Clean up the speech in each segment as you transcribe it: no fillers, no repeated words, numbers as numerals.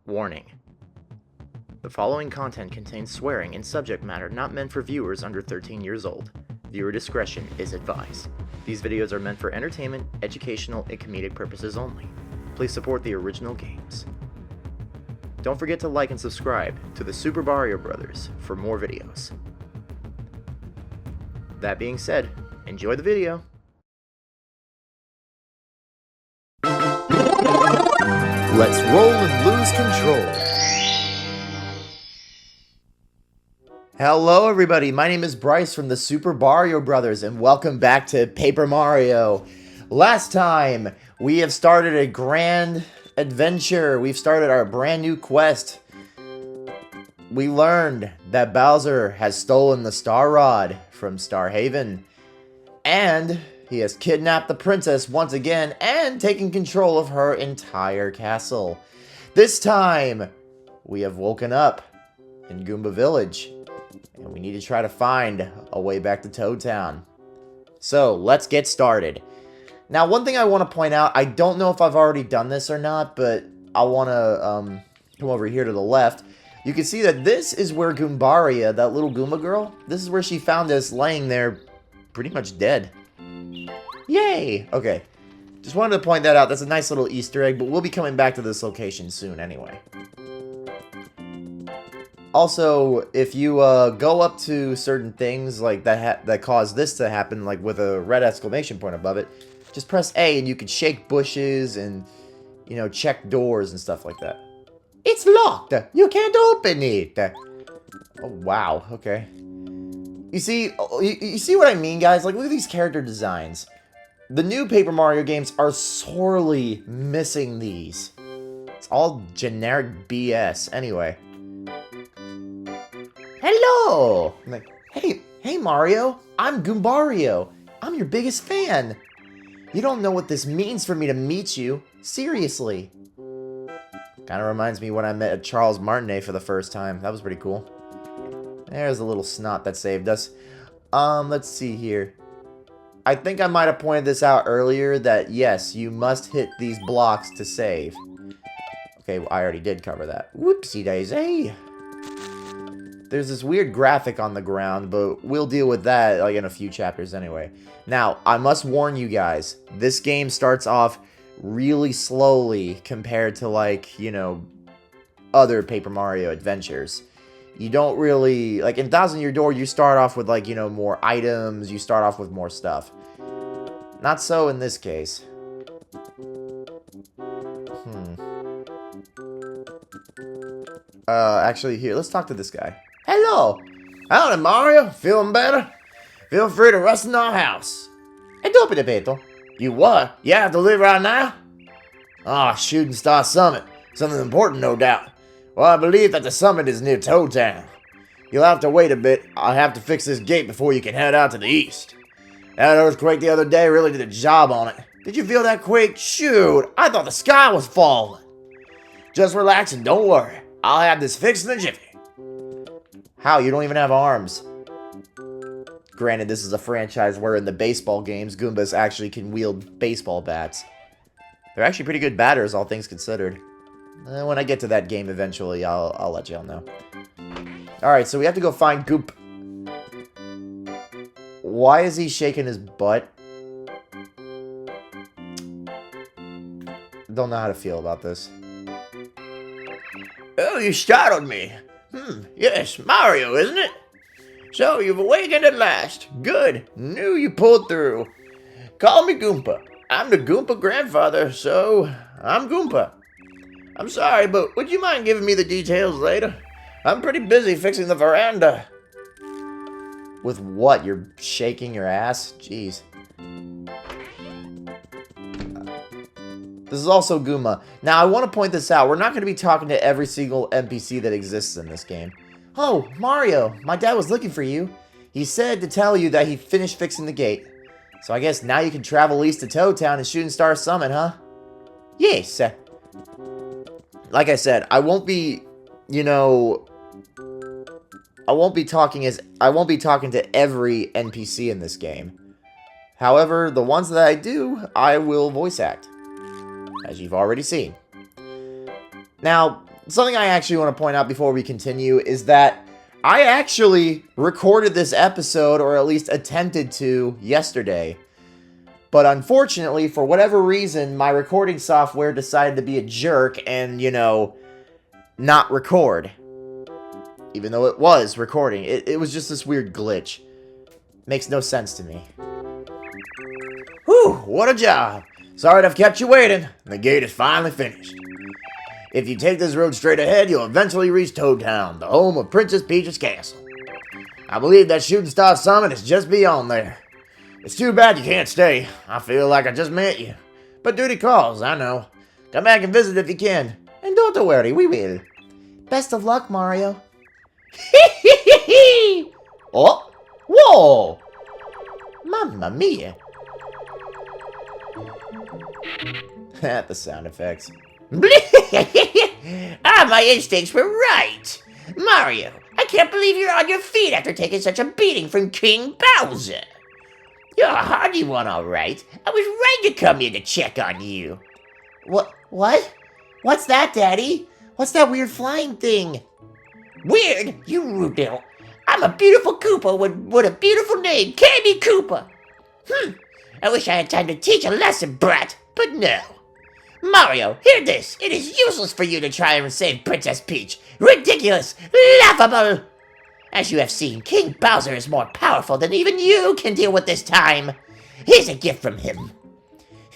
Warning. The following content contains swearing and subject matter not meant for viewers under 13 years old. Viewer discretion is advised. These videos are meant for entertainment, educational, and comedic purposes only. Please support the original games. Don't forget to like and subscribe to the Super Mario Brothers for more videos. That being said, enjoy the video. Let's roll and lose control. Hello everybody, my name is Bryce from the Super Mario Brothers and welcome back to Paper Mario. Last time, we have started a grand adventure. We've started our brand new quest. We learned that Bowser has stolen the Star Rod from Star Haven. And he has kidnapped the princess once again and taken control of her entire castle. This time, we have woken up in Goomba Village. And we need to try to find a way back to Toad Town. So, let's get started. Now, one thing I want to point out, I don't know if I've already done this or not, but I want to come over here to the left. You can see that this is where Goombaria, that little Goomba girl, this is where she found us laying there pretty much dead. Yay! Okay, just wanted to point that out. That's a nice little Easter egg, but we'll be coming back to this location soon anyway. Also, if you go up to certain things like that cause this to happen, like with a red exclamation point above it, just press A and you can shake bushes and, you know, check doors and stuff like that. It's locked! You can't open it! Oh, wow. Okay. You see what I mean, guys? Like, look at these character designs. The new Paper Mario games are sorely missing these. It's all generic BS. Anyway. Hello! I'm like, hey Mario, I'm Goombario. I'm your biggest fan. You don't know what this means for me to meet you. Seriously. Kind of reminds me when I met Charles Martinet for the first time. That was pretty cool. There's a little snot that saved us. Let's see here. I think I might have pointed this out earlier that yes, you must hit these blocks to save. Okay, well, I already did cover that. Whoopsie daisy. There's this weird graphic on the ground, but we'll deal with that like in a few chapters anyway. Now, I must warn you guys, this game starts off really slowly compared to, like, you know, other Paper Mario adventures. You don't really, like in Thousand Year Door, you start off with, like, you know, more items, you start off with more stuff. Not so in this case. Actually, here, let's talk to this guy. Hello! Howdy, Mario. Feeling better? Feel free to rest in our house. Hey, don't be the Beto. You what? You have to leave right now? Ah, Shooting Star Summit. Something important, no doubt. Well, I believe that the summit is near Toad Town. You'll have to wait a bit. I'll have to fix this gate before you can head out to the east. That earthquake the other day really did a job on it. Did you feel that quake? Shoot, I thought the sky was falling. Just relax and don't worry. I'll have this fixed in a jiffy. How? You don't even have arms. Granted, this is a franchise where in the baseball games, Goombas actually can wield baseball bats. They're actually pretty good batters, all things considered. When I get to that game eventually, I'll let y'all know. Alright, so we have to go find Goop. Why is he shaking his butt? Don't know how to feel about this. Oh, you startled me. Yes, Mario, isn't it? So, you've awakened at last. Good. Knew you pulled through. Call me Goomba. I'm the Goomba grandfather, so I'm Goomba. I'm sorry, but would you mind giving me the details later? I'm pretty busy fixing the veranda. With what? You're shaking your ass? Jeez. This is also Goomba. Now, I want to point this out. We're not going to be talking to every single NPC that exists in this game. Oh, Mario, my dad was looking for you. He said to tell you that he finished fixing the gate. So I guess now you can travel east to Toad Town and Shooting Star Summit, huh? Yes. Like I said, I won't be, you know, I won't be talking to every NPC in this game. However, the ones that I do, I will voice act, as you've already seen. Now, something I actually want to point out before we continue is that I actually recorded this episode, or at least attempted to, yesterday. But unfortunately, for whatever reason, my recording software decided to be a jerk and, you know, not record. Even though it was recording. It was just this weird glitch. Makes no sense to me. Whew, what a job. Sorry to have kept you waiting. The gate is finally finished. If you take this road straight ahead, you'll eventually reach Toad Town, the home of Princess Peach's castle. I believe that Shooting Star Summit is just beyond there. It's too bad you can't stay. I feel like I just met you. But duty calls, I know. Come back and visit if you can. And don't worry, we will. Best of luck, Mario. Oh! Whoa! Mamma mia. The sound effects. My instincts were right. Mario, I can't believe you're on your feet after taking such a beating from King Bowser. You're a hardy one, all right. I was right to come here to check on you. What? What's that, Daddy? What's that weird flying thing? Weird? You rude little. I'm a beautiful Koopa with a beautiful name, Candy Koopa. I wish I had time to teach a lesson, brat, but no. Mario, hear this. It is useless for you to try and save Princess Peach. Ridiculous. Laughable. As you have seen, King Bowser is more powerful than even you can deal with this time. Here's a gift from him.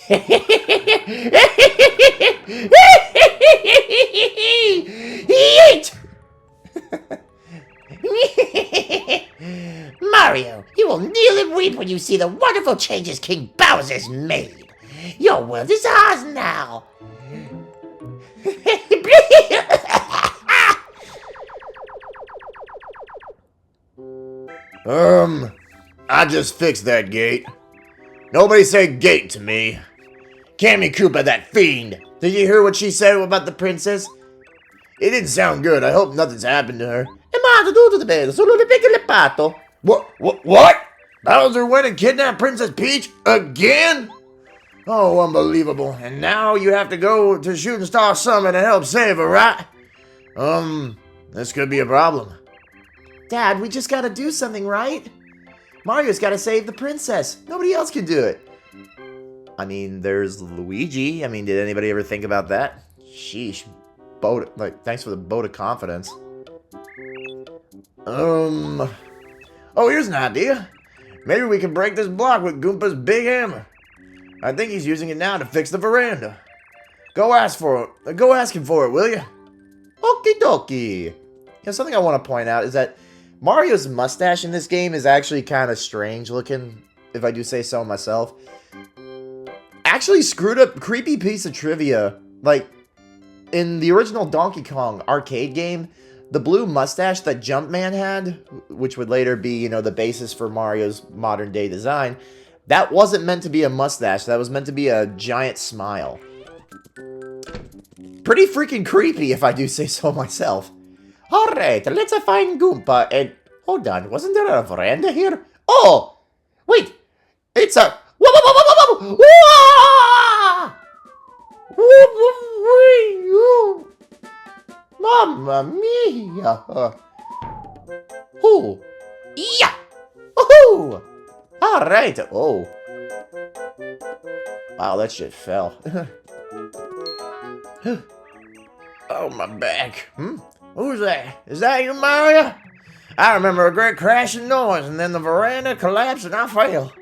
Yeet! Mario, you will kneel and weep when you see the wonderful changes King Bowser's made. Your world is ours now. I just fixed that gate. Nobody say gate to me. Cammy Koopa, that fiend. Did you hear what she said about the princess? It didn't sound good. I hope nothing's happened to her. What? Bowser went and kidnapped Princess Peach again? Oh, unbelievable. And now you have to go to Shooting Star Summit and help save her, right? This could be a problem. Dad, we just gotta do something, right? Mario's gotta save the princess. Nobody else can do it. I mean, there's Luigi. I mean, did anybody ever think about that? Sheesh. Thanks for the vote of confidence. Oh, here's an idea. Maybe we can break this block with Goompa's big hammer. I think he's using it now to fix the veranda. Go ask him for it, will you? Okie dokie. Something I want to point out is that Mario's mustache in this game is actually kind of strange looking, if I do say so myself. Actually screwed up creepy piece of trivia. Like, in the original Donkey Kong arcade game, the blue mustache that Jumpman had, which would later be, you know, the basis for Mario's modern day design, that wasn't meant to be a mustache. That was meant to be a giant smile. Pretty freaking creepy, if I do say so myself. Alright, let's find Goomba and... Hold on, wasn't there a veranda here? Oh! Wait! It's a... Mamma mia! Oh! Yeah! Oh! Alright, oh. Wow, that shit fell. Oh, my back. Who's that? Is that you, Mario? I remember a great crashing noise, and then the veranda collapsed and I fell.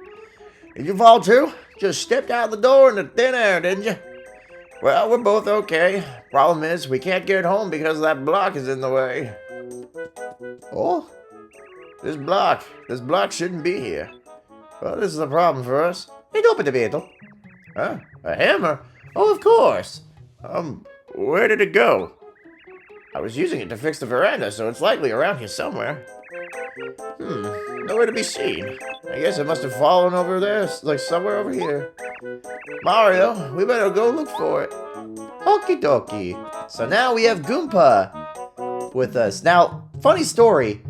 Did you fall too? Just stepped out the door into thin air, didn't you? Well, we're both okay. Problem is, we can't get home because that block is in the way. Oh? This block shouldn't be here. Well, this is a problem for us. Huh? A hammer? Oh, of course. Where did it go? I was using it to fix the veranda, so it's likely around here somewhere. Nowhere to be seen. I guess it must have fallen over there, like somewhere over here. Mario, we better go look for it. Okie dokie. So now we have Goomba with us. Now, funny story.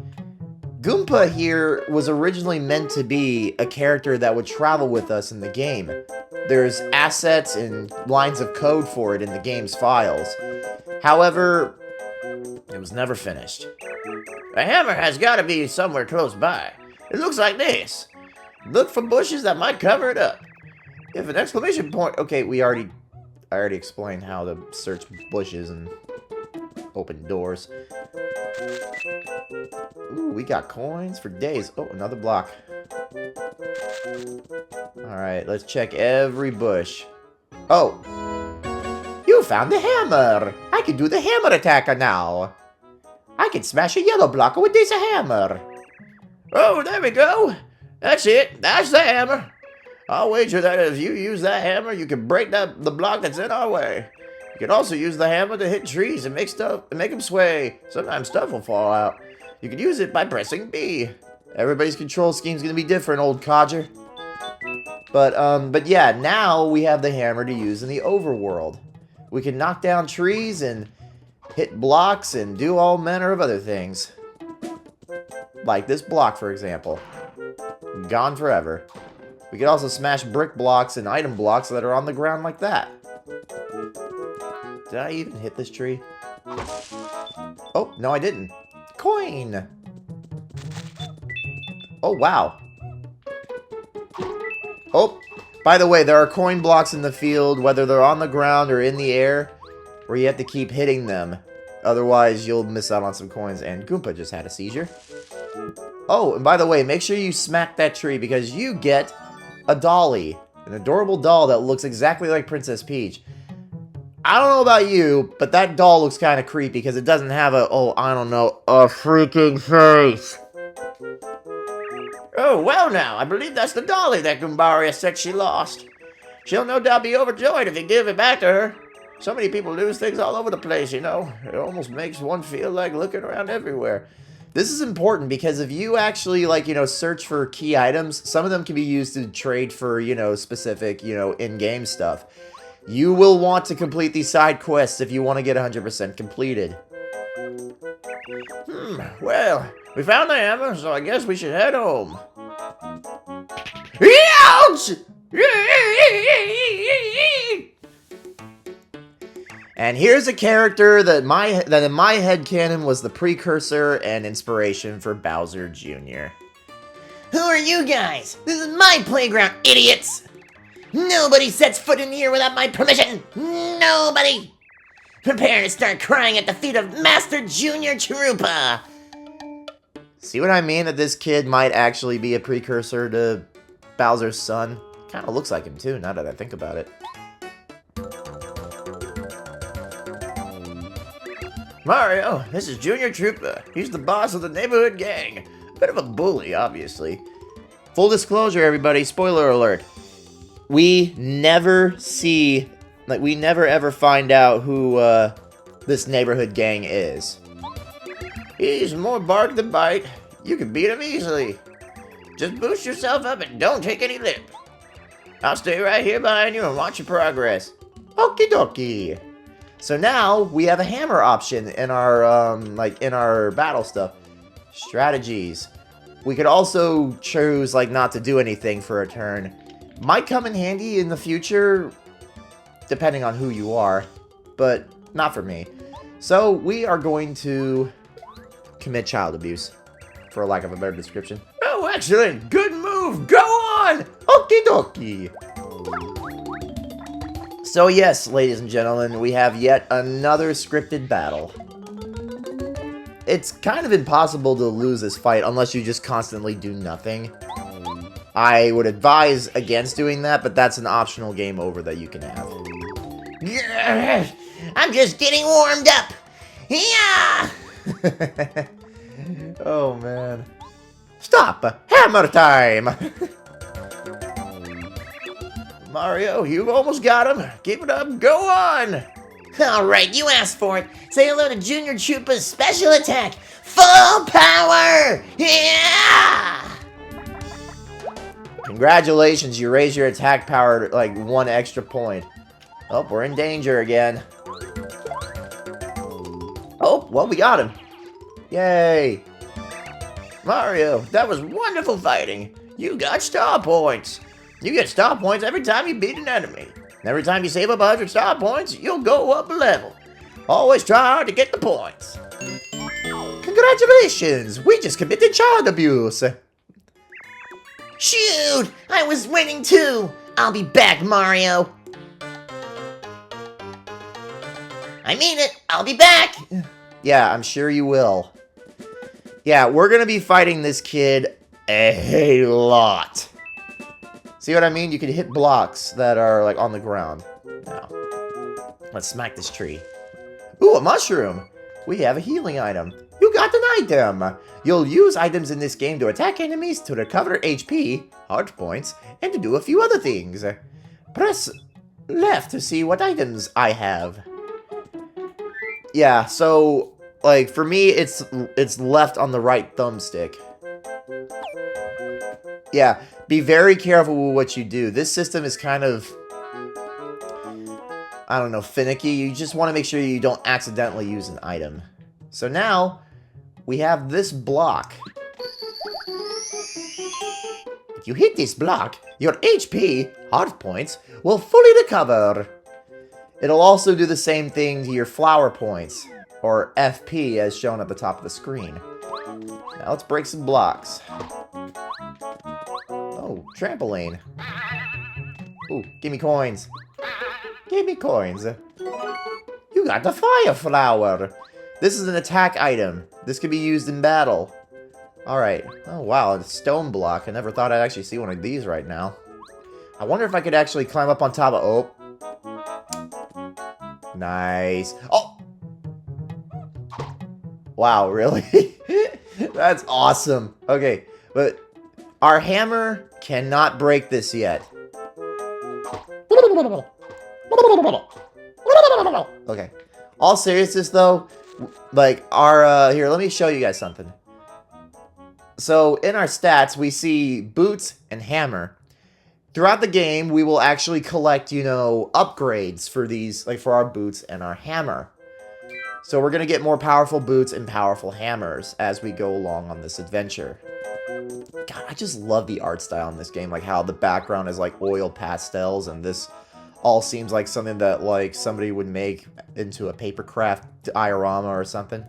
Goomba here was originally meant to be a character that would travel with us in the game. There's assets and lines of code for it in the game's files. However, It was never finished. A hammer has got to be somewhere close by. It looks like this. Look for bushes that might cover it up. If an exclamation point... Okay, I already explained how to search bushes and open doors. Ooh, we got coins for days. Oh, another block. Alright, let's check every bush. Oh! You found the hammer! I can do the hammer attack now! I can smash a yellow block with this hammer! Oh, there we go! That's it! That's the hammer! I'll wager that if you use that hammer, you can break the block that's in our way. You can also use the hammer to hit trees and make them sway. Sometimes stuff will fall out. You can use it by pressing B. Everybody's control scheme's gonna be different, old codger. But yeah, now we have the hammer to use in the overworld. We can knock down trees and hit blocks and do all manner of other things. Like this block, for example. Gone forever. We can also smash brick blocks and item blocks that are on the ground like that. Did I even hit this tree? Oh, no I didn't. Coin! Oh, wow. Oh, by the way, there are coin blocks in the field, whether they're on the ground or in the air, where you have to keep hitting them. Otherwise, you'll miss out on some coins. And Goomba just had a seizure. Oh, and by the way, make sure you smack that tree because you get a dolly. An adorable doll that looks exactly like Princess Peach. I don't know about you, but that doll looks kind of creepy because it doesn't have a freaking face. Oh, well now, I believe that's the dolly that Goombaria said she lost. She'll no doubt be overjoyed if you give it back to her. So many people lose things all over the place, you know. It almost makes one feel like looking around everywhere. This is important because if you actually, search for key items, some of them can be used to trade for, specific, in-game stuff. You will want to complete these side quests if you want to get 100% completed. Well, we found the hammer, so I guess we should head home. Ouch! And here's a character that in my headcanon was the precursor and inspiration for Bowser Jr. Who are you guys? This is my playground, idiots! Nobody sets foot in here without my permission! Nobody! Prepare to start crying at the feet of Master Junior Charupa! See what I mean? That this kid might actually be a precursor to Bowser's son? Kinda looks like him too, now that I think about it. Mario, this is Junior Troopa. He's the boss of the neighborhood gang. A bit of a bully, obviously. Full disclosure, everybody, spoiler alert. We never ever find out who this neighborhood gang is. He's more bark than bite. You can beat him easily. Just boost yourself up and don't take any lip. I'll stay right here behind you and watch your progress. Okie dokie. So now we have a hammer option in our in our battle stuff. Strategies. We could also choose not to do anything for a turn. Might come in handy in the future, depending on who you are, but not for me. So we are going to commit child abuse, for lack of a better description. Oh, excellent! Good move! Go on! Okie dokie! So yes, ladies and gentlemen, we have yet another scripted battle. It's kind of impossible to lose this fight unless you just constantly do nothing. I would advise against doing that, but that's an optional game over that you can have. I'm just getting warmed up! Yeah! Oh, man. Stop! Hammer time! Mario, you almost got him. Keep it up. Go on! Alright, you asked for it. Say hello to Junior Troopa's special attack. Full power! Yeah! Congratulations, you raised your attack power to, 1 extra point. Oh, we're in danger again. Oh, well, we got him. Yay! Mario, that was wonderful fighting. You got star points. You get star points every time you beat an enemy. And every time you save up 100 star points, you'll go up a level. Always try hard to get the points. Congratulations! We just committed child abuse. Shoot! I was winning too! I'll be back, Mario! I mean it! I'll be back! Yeah, I'm sure you will. Yeah, we're gonna be fighting this kid a lot. See what I mean? You can hit blocks that are, like, on the ground. Now, let's smack this tree. Ooh, a mushroom! We have a healing item. You got an item! You'll use items in this game to attack enemies, to recover HP, heart points, and to do a few other things. Press left to see what items I have. Yeah, so, like, for me, it's left on the right thumbstick. Yeah, be very careful with what you do. This system is kind of, I don't know, finicky. You just want to make sure you don't accidentally use an item. So now, we have this block. If you hit this block, your HP, heart points, will fully recover. It'll also do the same thing to your flower points, or FP as shown at the top of the screen. Now let's break some blocks. Oh, trampoline. Ooh, give me coins. Give me coins. You got the fire flower. This is an attack item. This could be used in battle. Alright. Oh, wow, a stone block. I never thought I'd actually see one of these right now. I wonder if I could actually climb up on top of... Oh. Nice. Oh! Wow, really? That's awesome. Okay, but our hammer cannot break this yet. Okay. All seriousness, though, like, our, here, let me show you guys something. So, in our stats, we see boots and hammer. Throughout the game, we will actually collect, you know, upgrades for these, like, for our boots and our hammer. So, we're gonna get more powerful boots and powerful hammers as we go along on this adventure. God, I just love the art style in this game, like how the background is, like, oil pastels, and this all seems like something that, like, somebody would make into a papercraft diorama or something.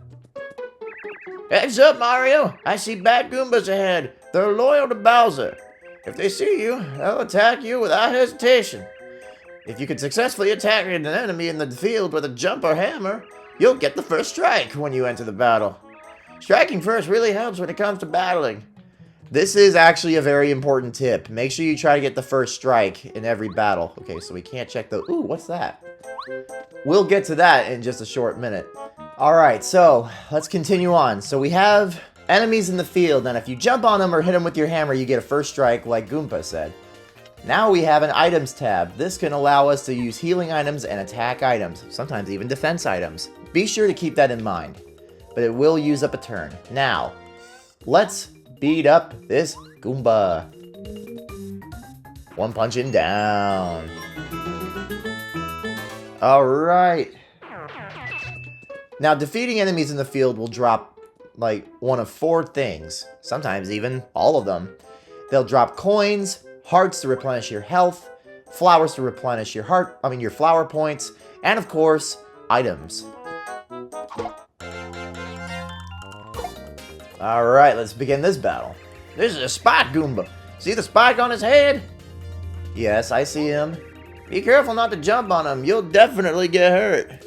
Heads up, Mario! I see bad Goombas ahead. They're loyal to Bowser. If they see you, they'll attack you without hesitation. If you can successfully attack an enemy in the field with a jump or hammer, you'll get the first strike when you enter the battle. Striking first really helps when it comes to battling. This is actually a very important tip. Make sure you try to get the first strike in every battle. Okay, so we can't check the... Ooh, what's that? We'll get to that in just a short minute. Alright, so let's continue on. So we have enemies in the field, and if you jump on them or hit them with your hammer, you get a first strike, like Goomba said. Now we have an items tab. This can allow us to use healing items and attack items, sometimes even defense items. Be sure to keep that in mind, but it will use up a turn. Now, let's beat up this Goomba. One punching down. Alright. Now, defeating enemies in the field will drop, like, one of 4 things. Sometimes even all of them. They'll drop coins, hearts to replenish your health, flowers to replenish your your flower points, and of course, items. Alright, let's begin this battle. This is a spike Goomba. See the spike on his head? Yes, I see him. Be careful not to jump on him. You'll definitely get hurt.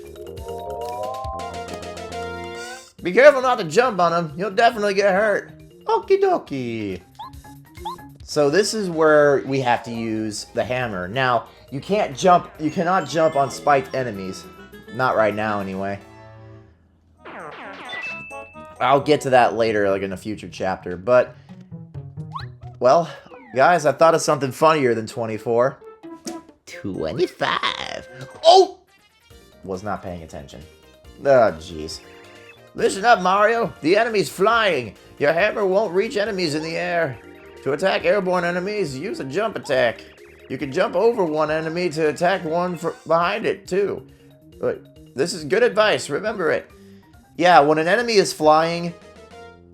Be careful not to jump on him. You'll definitely get hurt. Okie dokie. So this is where we have to use the hammer. Now, you cannot jump on spiked enemies. Not right now, anyway. I'll get to that later, like in a future chapter, but... Well, guys, I thought of something funnier than 24. 25. Oh! Was not paying attention. Oh, jeez. Listen up, Mario. The enemy's flying. Your hammer won't reach enemies in the air. To attack airborne enemies, use a jump attack. You can jump over one enemy to attack one behind it, too. But this is good advice. Remember it. Yeah, when an enemy is flying,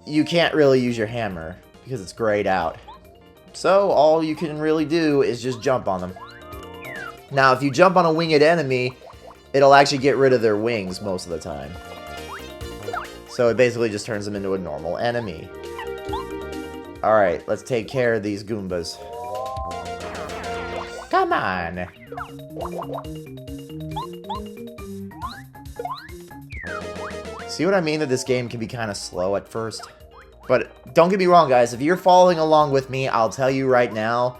you can't really use your hammer because it's grayed out. So all you can really do is just jump on them. Now, if you jump on a winged enemy, it'll actually get rid of their wings most of the time. So it basically just turns them into a normal enemy. Alright, let's take care of these Goombas. Come on! See what I mean that this game can be kind of slow at first? But don't get me wrong, guys. If you're following along with me, I'll tell you right now,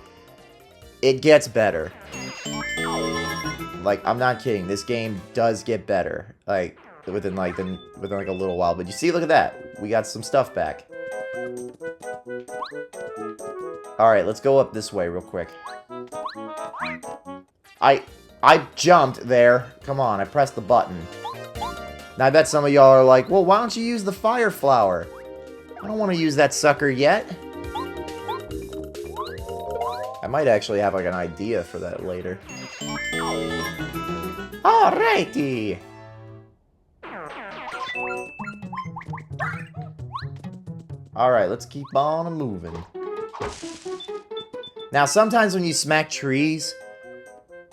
it gets better. Like, I'm not kidding. This game does get better. Like, within like a little while. But you see, look at that. We got some stuff back. Alright, let's go up this way real quick. I jumped there. Come on, I pressed the button. Now, I bet some of y'all are like, well, why don't you use the fire flower? I don't want to use that sucker yet. I might actually have like an idea for that later. Alrighty. Alright, let's keep on moving. Now, sometimes when you smack trees,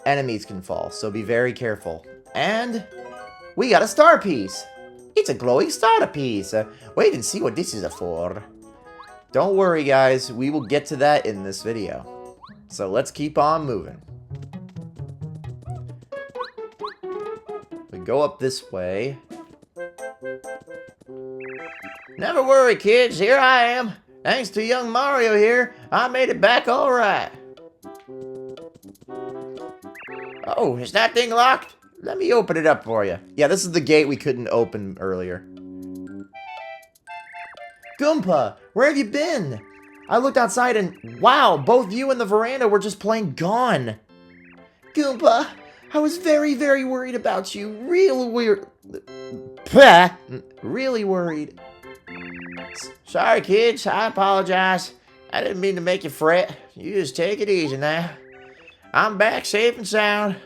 enemies can fall, so be very careful. And we got a star piece. It's a glowing star piece. Wait and see what this is for. Don't worry, guys. We will get to that in this video. So let's keep on moving. We go up this way. Never worry, kids. Here I am. Thanks to young Mario here, I made it back all right. Oh, is that thing locked? Let me open it up for you. Yeah, this is the gate we couldn't open earlier. Goomba, where have you been? I looked outside and, wow, both you and the veranda were just plain gone. Goomba, I was very, very worried about you. Really worried. Sorry, kids. I apologize. I didn't mean to make you fret. You just take it easy now. I'm back safe and sound.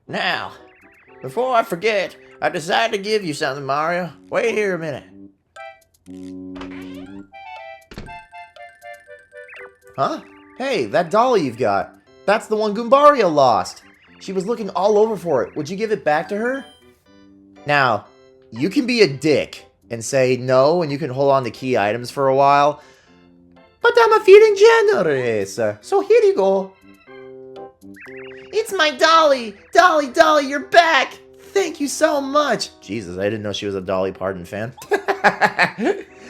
Now, before I forget, I decided to give you something, Mario. Wait here a minute. Huh? Hey, that dolly you've got. That's the one Goombario lost. She was looking all over for it. Would you give it back to her? Now, you can be a dick and say no, and you can hold on to key items for a while. But I'm feeling generous. So here you go. It's my Dolly! Dolly, Dolly, you're back! Thank you so much! Jesus, I didn't know she was a Dolly Parton fan.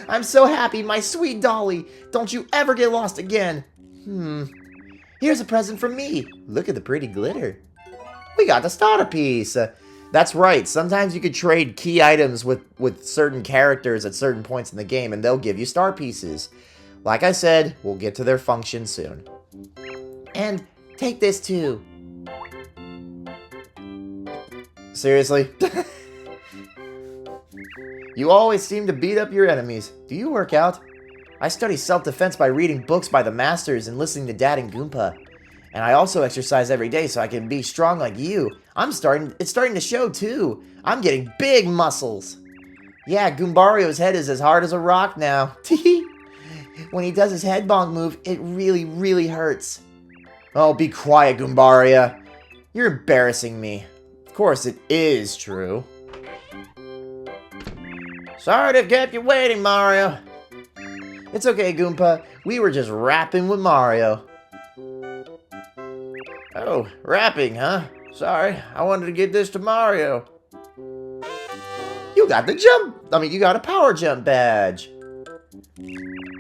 I'm so happy, my sweet Dolly! Don't you ever get lost again! Here's a present from me. Look at the pretty glitter. We got the starter piece! That's right, sometimes you could trade key items with certain characters at certain points in the game, and they'll give you star pieces. Like I said, we'll get to their function soon. And take this too. Seriously? You always seem to beat up your enemies. Do you work out? I study self-defense by reading books by the masters and listening to Dad and Goomba. And I also exercise every day so I can be strong like you. It's starting to show too. I'm getting big muscles. Yeah, Goombario's head is as hard as a rock now. When he does his head bonk move, it really, really hurts. Oh, be quiet, Goombaria. You're embarrassing me. Of course, it is true. Sorry to have kept you waiting, Mario. It's okay, Goomba. We were just rapping with Mario. Oh, rapping, huh? Sorry, I wanted to get this to Mario. You got you got a power jump badge.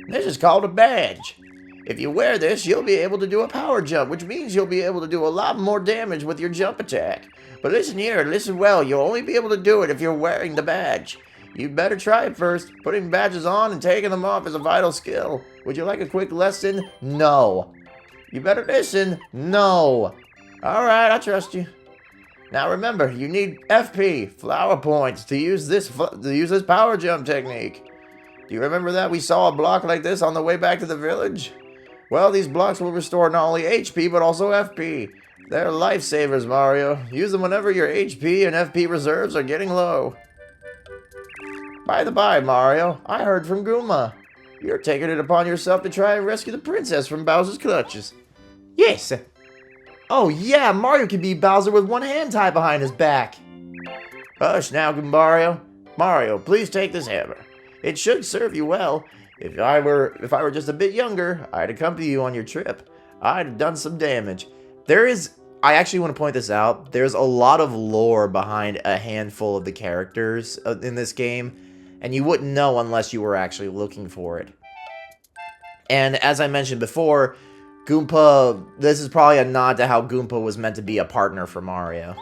This is called a badge. If you wear this, you'll be able to do a power jump, which means you'll be able to do a lot more damage with your jump attack. But listen here, listen well, you'll only be able to do it if you're wearing the badge. You'd better try it first. Putting badges on and taking them off is a vital skill. Would you like a quick lesson? No. You better listen. No. Alright, I trust you. Now remember, you need FP, flower points, to use this power jump technique. Do you remember that we saw a block like this on the way back to the village? Well, these blocks will restore not only HP, but also FP. They're lifesavers, Mario. Use them whenever your HP and FP reserves are getting low. By the by, Mario, I heard from Goomba. You're taking it upon yourself to try and rescue the princess from Bowser's clutches. Yes. Oh yeah, Mario can beat Bowser with one hand tied behind his back. Hush now, Goombario. Mario, please take this hammer. It should serve you well. If I were just a bit younger, I'd accompany you on your trip. I'd have done some damage. I actually want to point this out. There's a lot of lore behind a handful of the characters in this game, and you wouldn't know unless you were actually looking for it. And as I mentioned before, Goomba, this is probably a nod to how Goomba was meant to be a partner for Mario.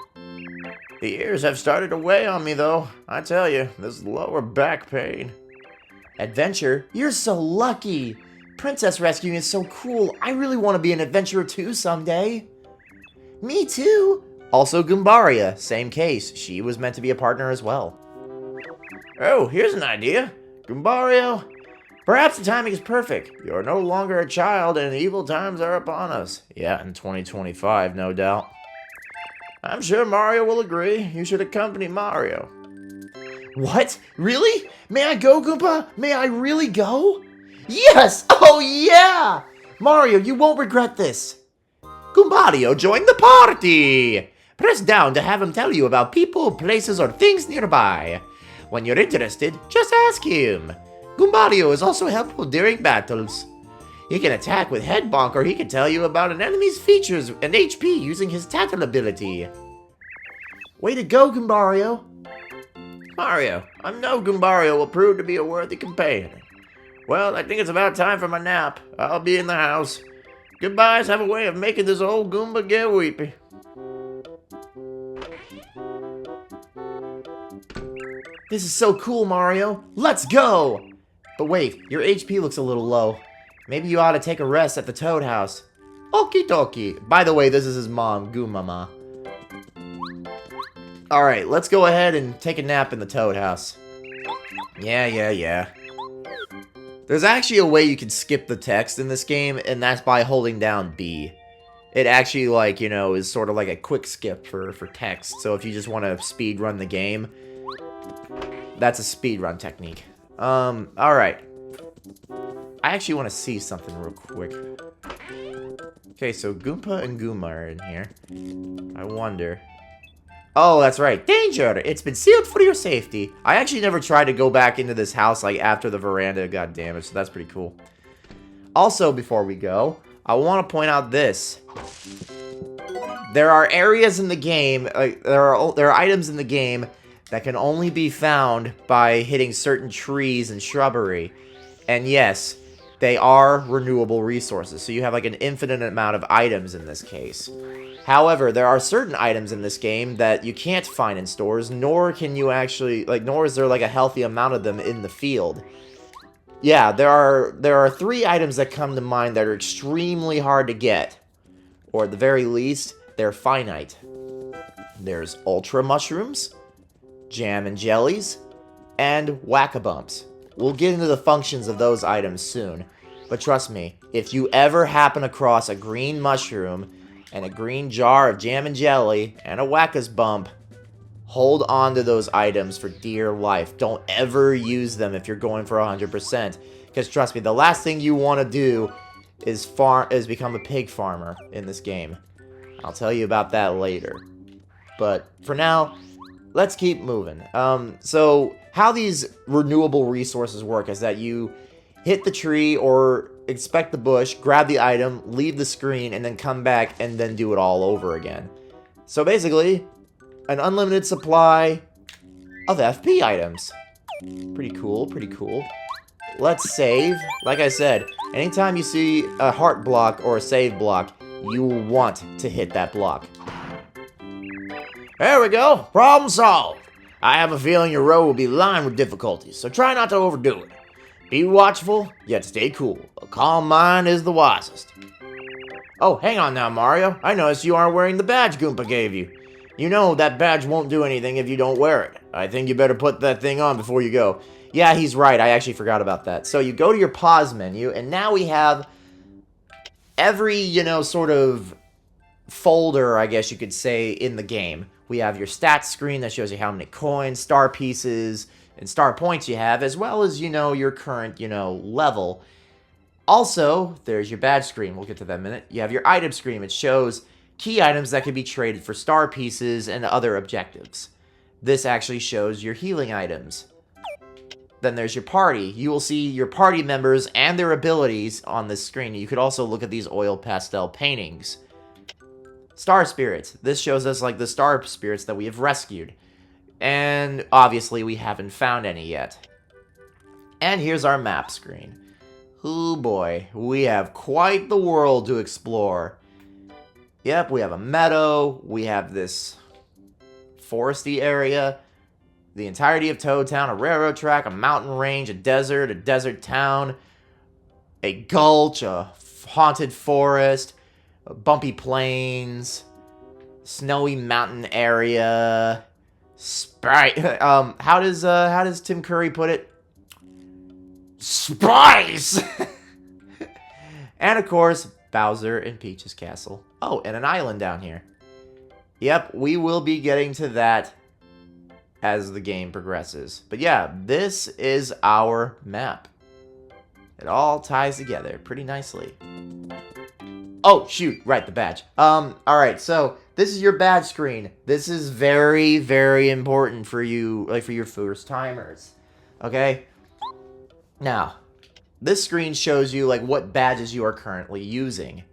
The years have started to weigh on me, though. I tell you, this lower back pain. Adventure? You're so lucky. Princess rescuing is so cool. I really want to be an adventurer too someday. Me too. Also Goombaria, same case. She was meant to be a partner as well. Oh, here's an idea. Goombario, perhaps the timing is perfect. You're no longer a child and evil times are upon us. Yeah, in 2025, no doubt. I'm sure Mario will agree. You should accompany Mario. What? Really? May I go, Goomba? May I really go? Yes! Oh yeah! Mario, you won't regret this. Goombario, join the party! Press down to have him tell you about people, places, or things nearby. When you're interested, just ask him. Goombario is also helpful during battles. He can attack with Head Bonk, or he can tell you about an enemy's features and HP using his Tattle ability. Way to go, Goombario. Mario, I know Goombario will prove to be a worthy companion. Well, I think it's about time for my nap. I'll be in the house. Goodbyes have a way of making this old Goomba get weepy. This is so cool, Mario. Let's go! But wait, your HP looks a little low. Maybe you ought to take a rest at the Toad House. Okie dokie. By the way, this is his mom, Goomama. Alright, let's go ahead and take a nap in the Toad House. Yeah. There's actually a way you can skip the text in this game, and that's by holding down B. It actually, like, you know, is sort of like a quick skip for text. So if you just want to speed run the game, that's a speed run technique. Alright. I actually want to see something real quick. Okay, so Goomba and Goomba are in here. I wonder... Oh, that's right. Danger! It's been sealed for your safety. I actually never tried to go back into this house, like, after the veranda got damaged, so that's pretty cool. Also, before we go, I want to point out this. There are areas in the game, there are items in the game that can only be found by hitting certain trees and shrubbery. And yes, they are renewable resources, so you have, like, an infinite amount of items in this case. However, there are certain items in this game that you can't find in stores, nor can you actually, nor is there, like, a healthy amount of them in the field. Yeah, there are 3 items that come to mind that are extremely hard to get. Or at the very least, they're finite. There's Ultra Mushrooms, Jam and Jellies, and Whack-a-Bumps. We'll get into the functions of those items soon. But trust me, if you ever happen across a green mushroom and a green jar of jam and jelly, and a Whack-a-Bump, hold on to those items for dear life. Don't ever use them if you're going for 100%. Because trust me, the last thing you want to do is become a pig farmer in this game. I'll tell you about that later. But for now, let's keep moving. So how these renewable resources work is that you hit the tree or inspect the bush, grab the item, leave the screen, and then come back and then do it all over again. So basically, an unlimited supply of FP items. Pretty cool, pretty cool. Let's save. Like I said, anytime you see a heart block or a save block, you will want to hit that block. There we go. Problem solved. I have a feeling your road will be lined with difficulties, so try not to overdo it. Be watchful, yet stay cool. A calm mind is the wisest. Oh, hang on now, Mario. I noticed you aren't wearing the badge Goomba gave you. You know that badge won't do anything if you don't wear it. I think you better put that thing on before you go. Yeah, he's right. I actually forgot about that. So you go to your pause menu, and now we have every, sort of folder, I guess you could say, in the game. We have your stats screen that shows you how many coins, star pieces, and star points you have, as well as, your current, level. Also, there's your badge screen. We'll get to that in a minute. You have your item screen. It shows key items that can be traded for star pieces and other objectives. This actually shows your healing items. Then there's your party. You will see your party members and their abilities on this screen. You could also look at these oil pastel paintings. Star spirits. This shows us like the star spirits that we have rescued. And obviously we haven't found any yet. And here's our map screen. Oh boy, we have quite the world to explore. Yep, we have a meadow, we have this foresty area, the entirety of Toad Town, a railroad track, a mountain range, a desert town, a gulch, a haunted forest, bumpy plains, snowy mountain area, sprite. How does Tim Curry put it? Spice! And of course, Bowser and Peach's castle. Oh, and an island down here. Yep, we will be getting to that as the game progresses. But yeah, this is our map. It all ties together pretty nicely. Oh, shoot, right, the badge. Alright, so this is your badge screen. This is very, very important for you, like for your first timers. Okay? Now, this screen shows you like what badges you are currently using.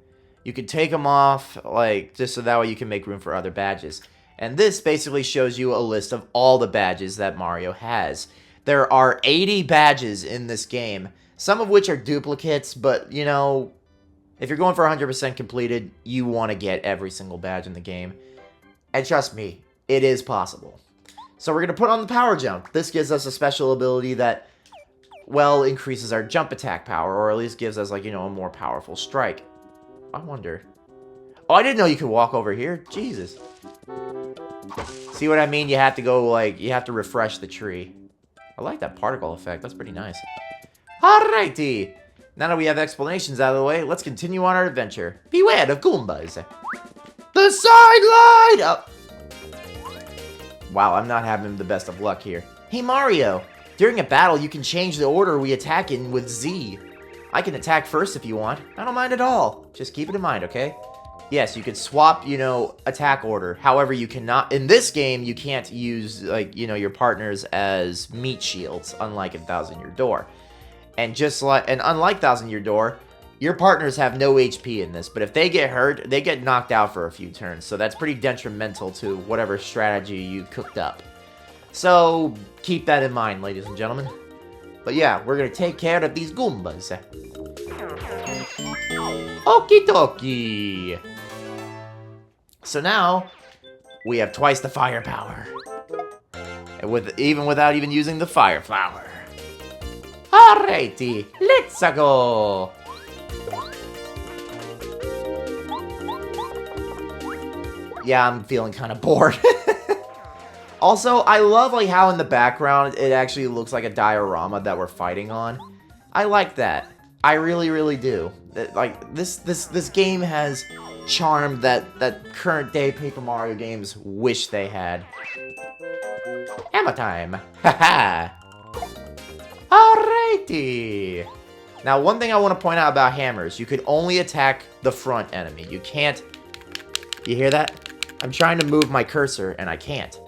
You can take them off, like, just so that way you can make room for other badges. And this basically shows you a list of all the badges that Mario has. There are 80 badges in this game, some of which are duplicates, but, you know, if you're going for 100% completed, you want to get every single badge in the game. And trust me, it is possible. So we're going to put on the power jump. This gives us a special ability that, well, increases our jump attack power, or at least gives us, like, you know, a more powerful strike. I wonder. Oh, I didn't know you could walk over here. Jesus. See what I mean? You have to go, like, you have to refresh the tree. I like that particle effect. That's pretty nice. Alrighty. Now that we have explanations out of the way, let's continue on our adventure. Beware of Goombas. The sideline! Oh. Wow, I'm not having the best of luck here. Hey, Mario. During a battle, you can change the order we attack in with Z. I can attack first if you want. I don't mind at all. Just keep it in mind, okay? Yes, you could swap, you know, attack order. However, you cannot... In this game, you can't use, like, you know, your partners as meat shields, unlike in Thousand Year Door. And just like... And unlike Thousand Year Door, your partners have no HP in this. But if they get hurt, they get knocked out for a few turns. So that's pretty detrimental to whatever strategy you cooked up. So, keep that in mind, ladies and gentlemen. But yeah, we're gonna take care of these Goombas. Okie dokie. So now, we have twice the firepower. And even without even using the fire flower. Alrighty, let's go. Yeah, I'm feeling kind of bored. Also, I love like how in the background it actually looks like a diorama that we're fighting on. I like that. I really, really do. Like this game has charm that current day Paper Mario games wish they had. Hammer time. Haha. Alrighty. Now, one thing I want to point out about hammers, you could only attack the front enemy. You can't. You hear that? I'm trying to move my cursor and I can't.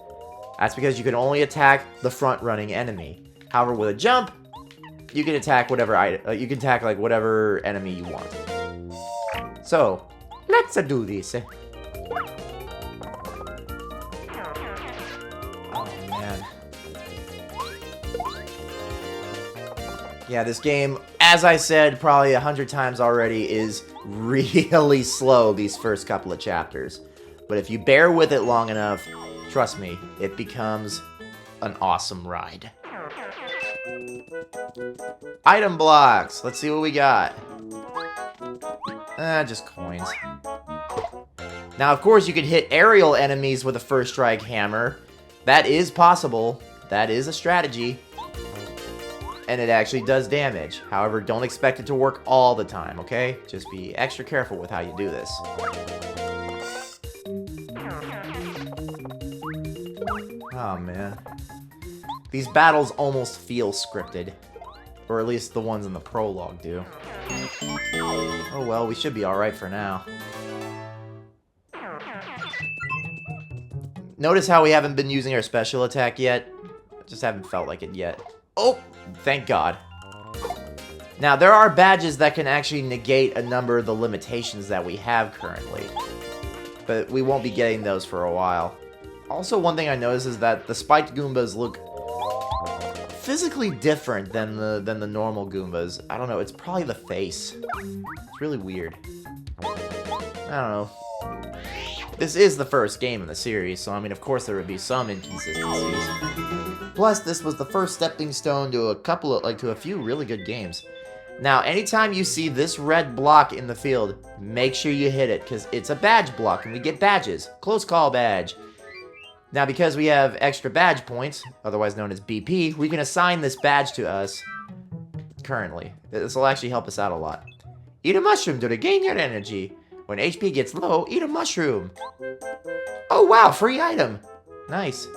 That's because you can only attack the front-running enemy. However, with a jump, you can attack whatever you can attack like whatever enemy you want. So, let's do this. Oh man. Yeah, this game, as I said probably 100 times already, is really slow these first couple of chapters. But if you bear with it long enough, trust me, it becomes an awesome ride. Item blocks. Let's see what we got. Just coins. Now, of course, you can hit aerial enemies with a first strike hammer. That is possible. That is a strategy. And it actually does damage. However, don't expect it to work all the time, okay? Just be extra careful with how you do this. Oh, man. These battles almost feel scripted. Or at least the ones in the prologue do. Oh well, we should be alright for now. Notice how we haven't been using our special attack yet? Just haven't felt like it yet. Oh, thank God. Now, there are badges that can actually negate a number of the limitations that we have currently. But we won't be getting those for a while. Also, one thing I noticed is that the spiked Goombas look physically different than the normal Goombas. I don't know, it's probably the face. It's really weird. I don't know. This is the first game in the series, so I mean, of course there would be some inconsistencies. Plus, this was the first stepping stone to a few really good games. Now, anytime you see this red block in the field, make sure you hit it, because it's a badge block, and we get badges. Close call badge. Now, because we have extra badge points, otherwise known as BP, we can assign this badge to us currently. This will actually help us out a lot. Eat a mushroom to regain your energy. When HP gets low, eat a mushroom. Oh, wow, free item. Nice.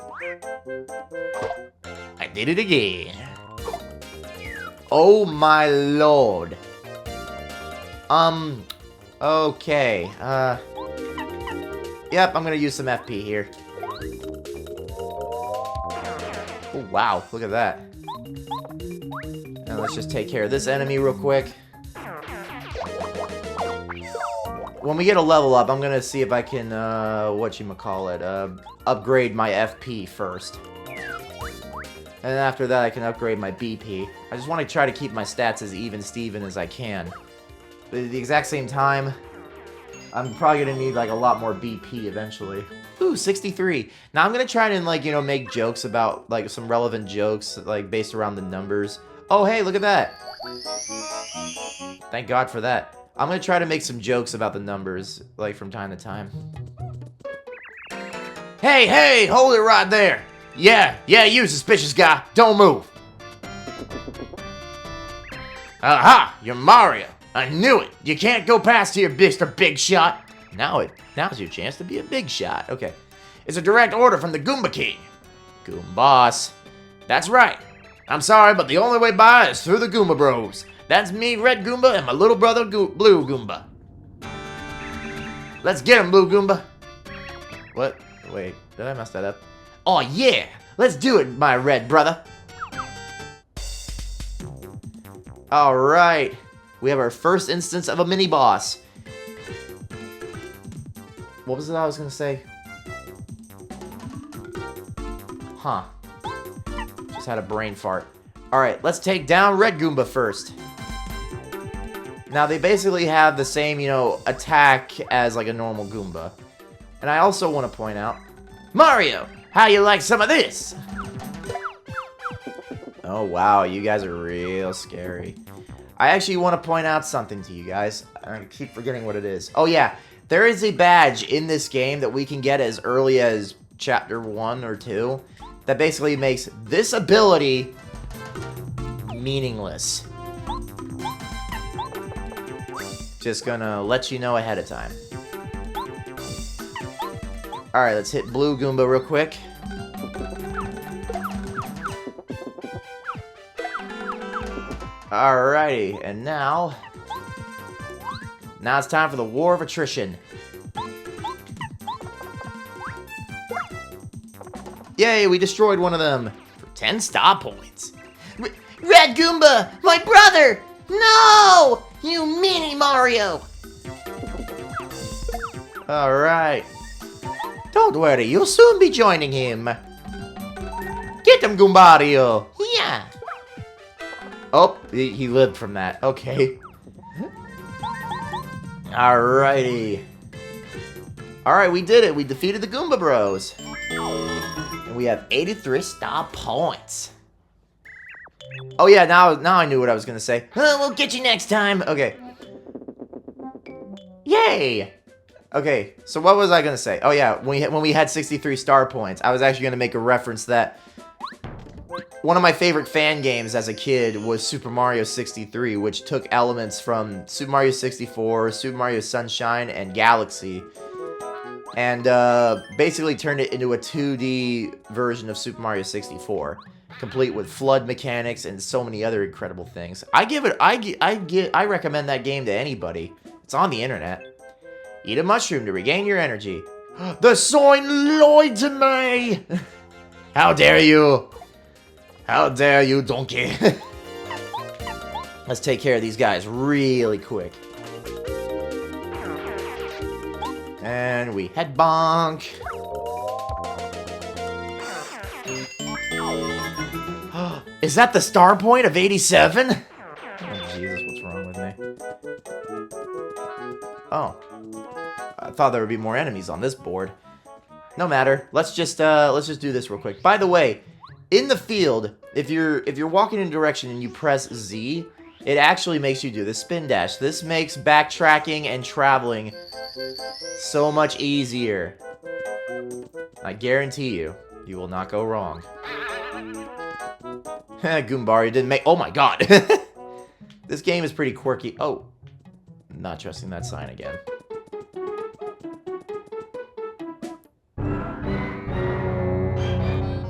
I did it again. Oh, my lord. Okay. Yep, I'm gonna use some FP here. Oh, wow, look at that. Now let's just take care of this enemy real quick. When we get a level up, I'm gonna see if I can, upgrade my FP first. And after that, I can upgrade my BP. I just want to try to keep my stats as even-steven as I can. But at the exact same time, I'm probably gonna need, like, a lot more BP eventually. Ooh, 63. Now I'm gonna try and, like, you know, make jokes about, like, some relevant jokes, like, based around the numbers. Oh, hey, look at that. Thank God for that. I'm gonna try to make some jokes about the numbers, like, from time to time. Hey, hold it right there. Yeah, you suspicious guy. Don't move. Aha, you're Mario. I knew it. You can't go past here, Mr. Big Shot. Now's your chance to be a big shot. Okay. It's a direct order from the Goomba King. Goomboss. That's right. I'm sorry, but the only way by is through the Goomba Bros. That's me, Red Goomba, and my little brother, Blue Goomba. Let's get him, Blue Goomba. What? Wait, did I mess that up? Oh, yeah. Let's do it, my red brother. All right. We have our first instance of a mini-boss. What was it I was going to say? Huh. Just had a brain fart. All right, let's take down Red Goomba first. Now, they basically have the same, you know, attack as, like, a normal Goomba. And I also want to point out, Mario, how you like some of this? Oh, wow, you guys are real scary. I actually want to point out something to you guys. I keep forgetting what it is. Oh, yeah, there is a badge in this game that we can get as early as Chapter 1 or 2 that basically makes this ability meaningless. Just gonna let you know ahead of time. Alright, let's hit Blue Goomba real quick. Alrighty, and now it's time for the War of Attrition. Yay, we destroyed one of them for 10 star points. Red Goomba, my brother! No! You meanie Mario! Alright. Don't worry, you'll soon be joining him. Get him, Goombario! Yeah! Oh, he lived from that. Okay. Alrighty. Alright, we did it. We defeated the Goomba Bros. And we have 83 star points. Oh yeah, now I knew what I was gonna say. We'll get you next time. Okay. Yay! Okay, so what was I gonna say? Oh yeah, when we had 63 star points, I was actually gonna make a reference that one of my favorite fan games as a kid was Super Mario 63, which took elements from Super Mario 64, Super Mario Sunshine, and Galaxy, and basically turned it into a 2D version of Super Mario 64, complete with flood mechanics and so many other incredible things. I recommend that game to anybody. It's on the internet. Eat a mushroom to regain your energy. The sign lied to me! How dare you? How dare you, donkey? Let's take care of these guys really quick. And we head bonk. Is that the star point of 87? Oh, Jesus, what's wrong with me? Oh. I thought there would be more enemies on this board. No matter. Let's just do this real quick. By the way, in the field, if you're walking in a direction and you press Z, it actually makes you do the spin dash. This makes backtracking and traveling so much easier. I guarantee you, you will not go wrong. Goombar, you didn't make... Oh my god! This game is pretty quirky. Oh. Not trusting that sign again.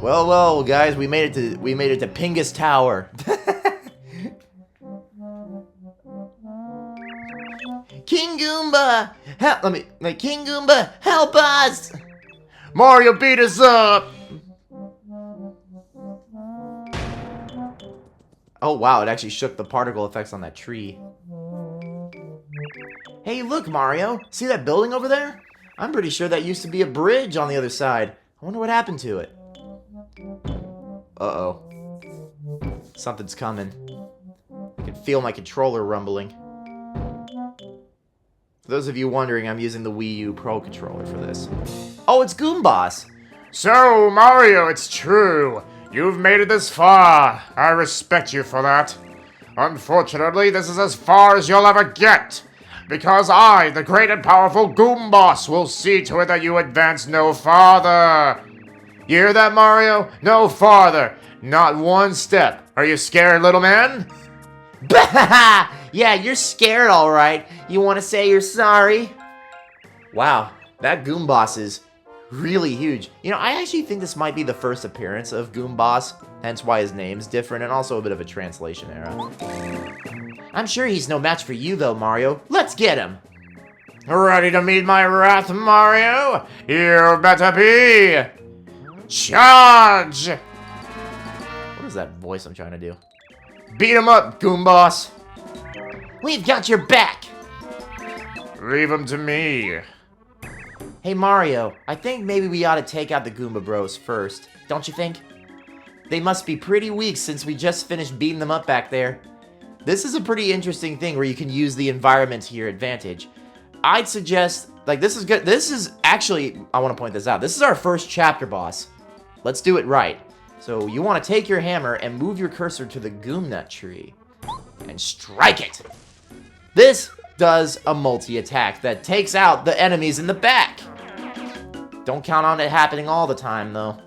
Well, guys, we made it to Pingus Tower. King Goomba, King Goomba, help us! Mario beat us up. Oh wow, it actually shook the particle effects on that tree. Hey, look, Mario. See that building over there? I'm pretty sure that used to be a bridge on the other side. I wonder what happened to it. Uh-oh. Something's coming. I can feel my controller rumbling. For those of you wondering, I'm using the Wii U Pro controller for this. Oh, it's Goomboss! So, Mario, it's true. You've made it this far. I respect you for that. Unfortunately, this is as far as you'll ever get. Because I, the great and powerful Goomboss, will see to it that you advance no farther. You hear that, Mario? No farther. Not one step. Are you scared, little man? Yeah, you're scared, alright. You want to say you're sorry? Wow, that Goomboss is really huge. You know, I actually think this might be the first appearance of Goomboss, hence why his name's different, and also a bit of a translation error. I'm sure he's no match for you, though, Mario. Let's get him. Ready to meet my wrath, Mario? You better be. Charge! What is that voice I'm trying to do? Beat him up, Goomboss! We've got your back! Leave him to me. Hey, Mario, I think maybe we ought to take out the Goomba Bros first, don't you think? They must be pretty weak since we just finished beating them up back there. This is a pretty interesting thing where you can use the environment to your advantage. I'd suggest, like, this is good. This is actually, I want to point this out. This is our first chapter boss. Let's do it right. So you want to take your hammer and move your cursor to the Goomnut tree and strike it. This does a multi-attack that takes out the enemies in the back. Don't count on it happening all the time, though.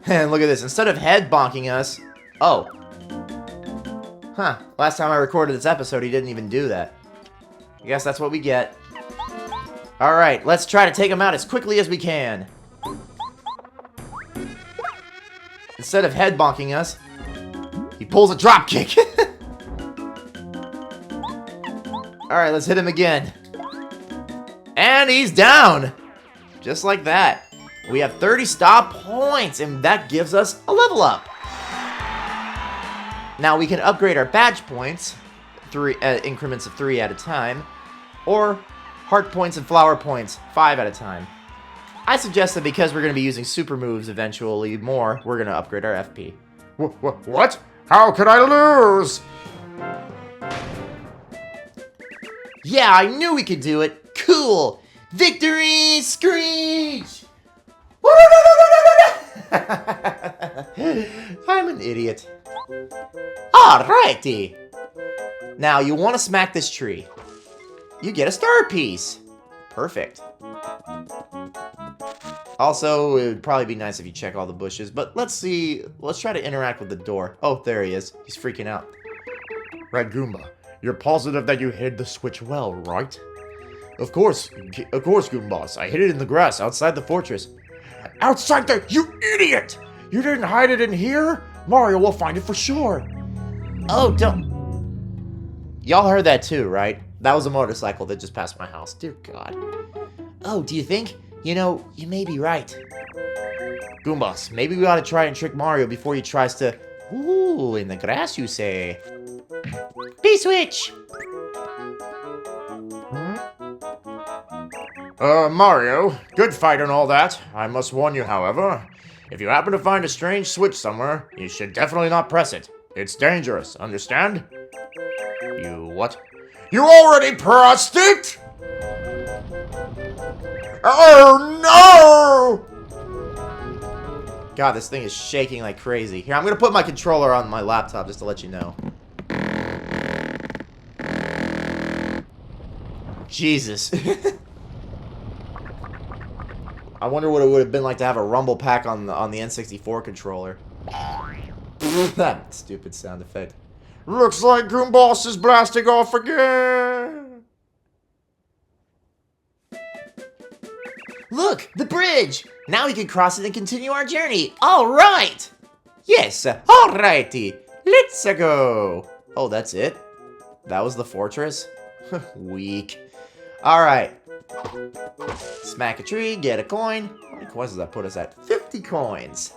And look at this. Instead of head bonking us... Oh. Huh. Last time I recorded this episode, he didn't even do that. I guess that's what we get. Alright, let's try to take him out as quickly as we can. Instead of head bonking us, he pulls a drop kick. Alright, let's hit him again. And he's down! Just like that. We have 30 stop points, and that gives us a level up. Now we can upgrade our badge points, increments of 3 at a time, or heart points and flower points, 5 at a time. I suggest that because we're going to be using super moves eventually more, we're going to upgrade our FP. What? How could I lose? Yeah, I knew we could do it. Cool. Victory screech! I'm an idiot. Alrighty. Now, you want to smack this tree. You get a star piece. Perfect. Also, it would probably be nice if you check all the bushes, but let's see. Let's try to interact with the door. Oh, there he is. He's freaking out. Red Goomba, you're positive that you hid the switch well, right? Of course, Goomboss. I hid it in the grass outside the fortress. Outside there, you idiot! You didn't hide it in here? Mario will find it for sure. Oh, don't... Y'all heard that too, right? That was a motorcycle that just passed my house. Dear God. Oh, do you think? You know, you may be right. Goombas, maybe we ought to try and trick Mario before he tries to... Ooh, in the grass, you say. P-switch! Mario, good fight and all that. I must warn you, however, if you happen to find a strange switch somewhere, you should definitely not press it. It's dangerous, understand? You what? You already pressed it? Oh no! God, this thing is shaking like crazy. Here, I'm gonna put my controller on my laptop just to let you know. Jesus. I wonder what it would have been like to have a rumble pack on the N64 controller. That stupid sound effect. Looks like Goomboss is blasting off again. Look, the bridge! Now we can cross it and continue our journey. All right! Yes, alrighty. Let's go. Oh, that's it? That was the fortress? Weak. Alright. Smack a tree, get a coin. How many coins does that put us at? 50 coins.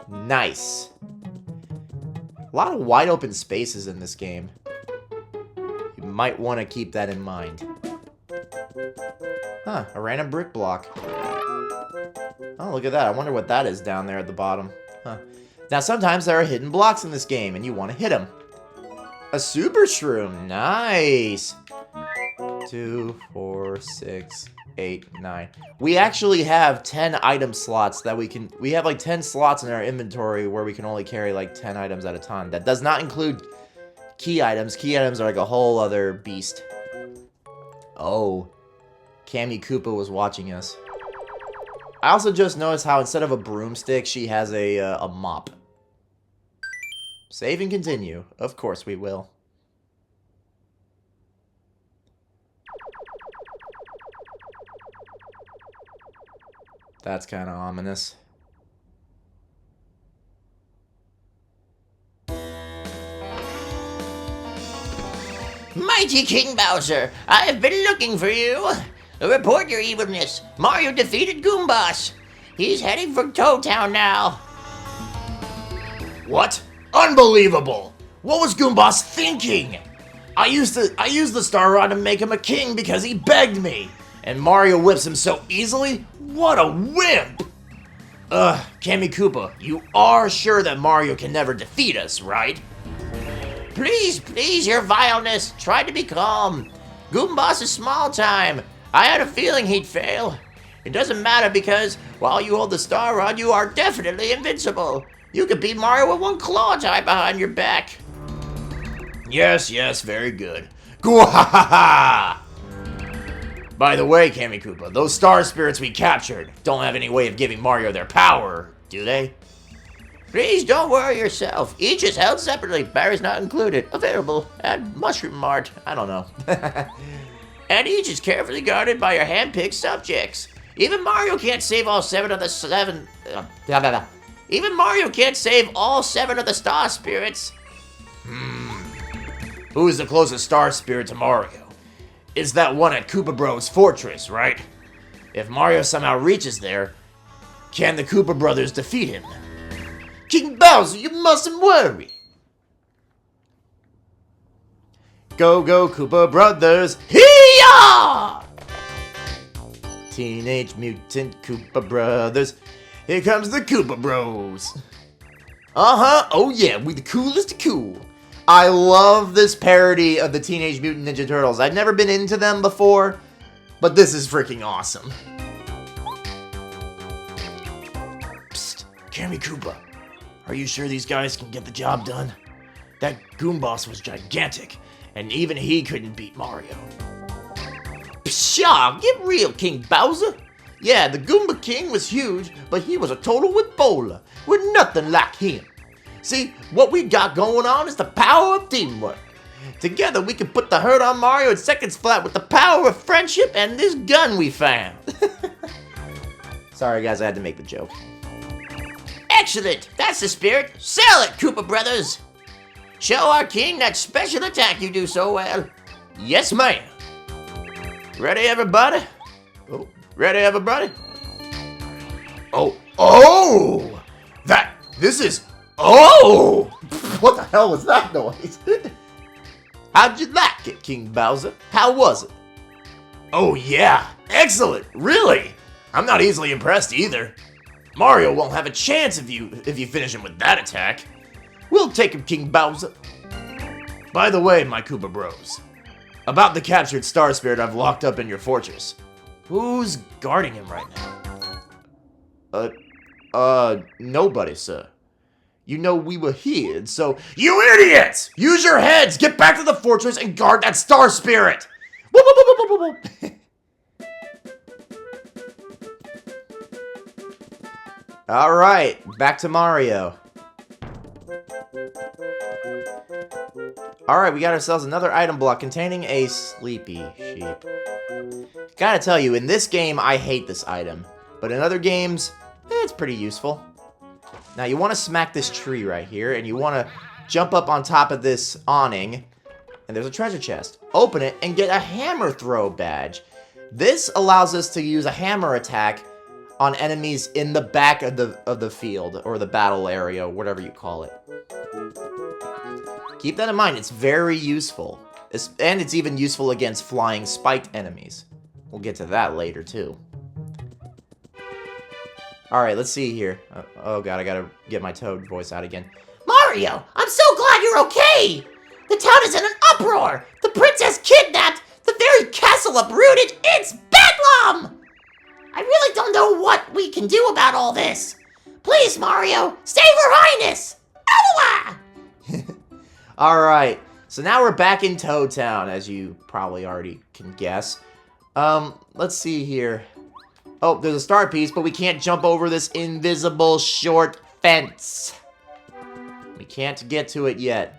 Nice. A lot of wide open spaces in this game. You might want to keep that in mind. Huh, a random brick block. Oh, look at that. I wonder what that is down there at the bottom. Huh. Now, sometimes there are hidden blocks in this game, and you want to hit them. A super shroom. Nice. 2, 4, 6, 8, 9. We actually have 10 item slots that we can... We have like 10 slots in our inventory where we can only carry like 10 items at a time. That does not include key items. Key items are like a whole other beast. Oh. Cammy Koopa was watching us. I also just noticed how instead of a broomstick, she has a mop. Save and continue. Of course we will. That's kind of ominous. Mighty King Bowser, I have been looking for you. Report your evilness. Mario defeated Goomboss. He's heading for Toad Town now. What? Unbelievable! What was Goomboss thinking? I used the Star Rod to make him a king because he begged me. And Mario whips him so easily? What a wimp! Cammy Koopa, you are sure that Mario can never defeat us, right? Please, your vileness. Try to be calm. Goomboss is small time. I had a feeling he'd fail. It doesn't matter because while you hold the Star Rod, you are definitely invincible. You could beat Mario with one claw tied behind your back. Yes, very good. Gwahaha! By the way, Cammy Koopa, those star spirits we captured don't have any way of giving Mario their power, do they? Please don't worry yourself. Each is held separately. Berries not included. Available at Mushroom Mart. I don't know. And each is carefully guarded by your hand-picked subjects. Even Mario can't save all 7 of the 7... Even Mario can't save all 7 of the star spirits. Who is the closest star spirit to Mario? It's that one at Koopa Bros' fortress, right? If Mario somehow reaches there, can the Koopa brothers defeat him? King Bowser, you mustn't worry. Go, go, Koopa Brothers! Hee-yaw! Teenage Mutant Koopa Brothers. Here comes the Koopa Bros. Oh yeah, we the coolest of cool. I love this parody of the Teenage Mutant Ninja Turtles. I've never been into them before, but this is freaking awesome. Psst, Cammy Koopa. Are you sure these guys can get the job done? That Goomboss was gigantic, and even he couldn't beat Mario. Pshaw, get real, King Bowser. Yeah, the Goomba King was huge, but he was a total Ebola. We're nothing like him. See, what we got going on is the power of teamwork. Together, we can put the hurt on Mario in seconds flat with the power of friendship and this gun we found. Sorry, guys, I had to make the joke. Excellent! That's the spirit. Sell it, Koopa Brothers. Show our king that special attack you do so well. Yes, ma'am. Ready, everybody? Oh, ready, everybody? Oh! This is, oh! What the hell was that noise? How'd you like it, King Bowser? How was it? Oh yeah, excellent, really? I'm not easily impressed either. Mario won't have a chance if you finish him with that attack. We'll take him, King Bowser. By the way, my Koopa Bros, about the captured Star Spirit I've locked up in your fortress. Who's guarding him right now? Nobody, sir. You know we were here, so... You idiots! Use your heads! Get back to the fortress and guard that Star Spirit! Whoop, whoop, whoop, whoop, whoop, whoop. Alright, back to Mario. Alright, we got ourselves another item block containing a sleepy sheep. Gotta tell you, in this game, I hate this item. But in other games, it's pretty useful. Now, you want to smack this tree right here, and you want to jump up on top of this awning, and there's a treasure chest. Open it, and get a hammer throw badge. This allows us to use a hammer attack on enemies in the back of the field, or the battle area, whatever you call it. Keep that in mind, it's very useful. And it's even useful against flying spiked enemies. We'll get to that later, too. Alright, let's see here. Oh god, I gotta get my Toad voice out again. Mario, I'm so glad you're okay! The town is in an uproar! The princess kidnapped! The very castle uprooted! It's bedlam! I really don't know what we can do about all this. Please, Mario, save her highness! Ow! Alright, so now we're back in Toad Town, as you probably already can guess. Let's see here. Oh, there's a star piece, but we can't jump over this invisible short fence. We can't get to it yet.